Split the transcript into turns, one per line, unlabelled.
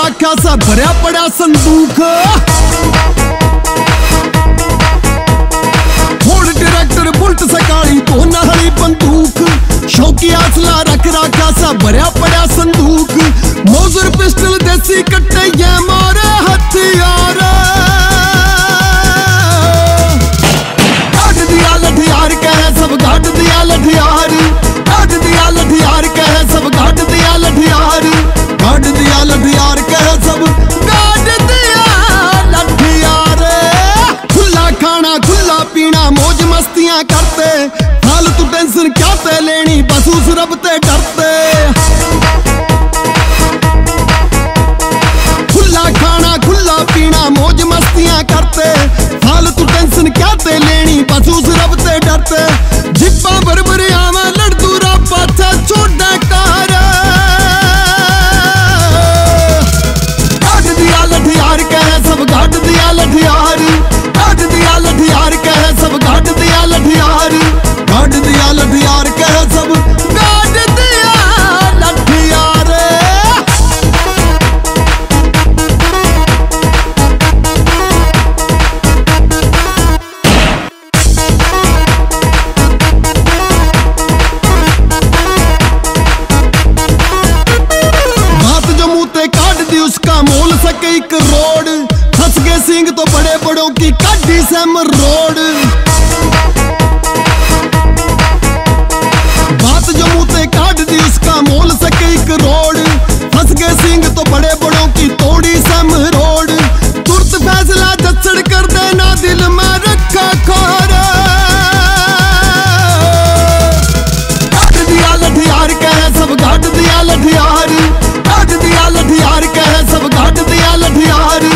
राखा सा भरया पड़ा संदूक। फोर्ड ट्रैक्टर बुलट सकाली तो नहली बंदूक। शौकी असला रख राखा सा भरया पड़ा संदूक। मौजर पिस्टल देसी कट्टे ये मारे हथियार। काट दिया लठियार कह सब घाट दिया लठियार। काट दिया लठियार कह सब घाट दिया लठियार। काट दिया लठियार कह सब घाट दिया लठियार। खुला खाना खुला पीना मौज मस्तियां करते। फालतू टेंशन क्या ते लेनी बस उस रब ते डरते। खुला खाना खुला पीना मौज मस्तियां करते। फालतू टेंशन क्या ते लेनी बस उस रब ते डरते। जिब्बा बरबर आवा लड़दू रब्बा था छोड़ा कार। काट दिया लठियार कह सब घाट दिया लठियार। काट दिया लठियार कह सब घाट दिया लठियार। काट दिया लठियार कह सब घाट दिया लठियार। बात जो मुंह ते काट दी उसका मोल सके एक रोड। फंस गए सिंह तो बड़े बड़ों की काटी सैम रोड। बात जो मुंह ते काट दी उसका मोल सके एक रोड। फंस गए सिंह तो बड़े बड़ों की तोड़ी सैम रोड। तुरंत फैसला जचड़ कर देना दिल में रखा खोर। काट दिया लठियार कह सब घाट दिया लठियार। काट दिया लठियार कह सब घाट दिया लठियार।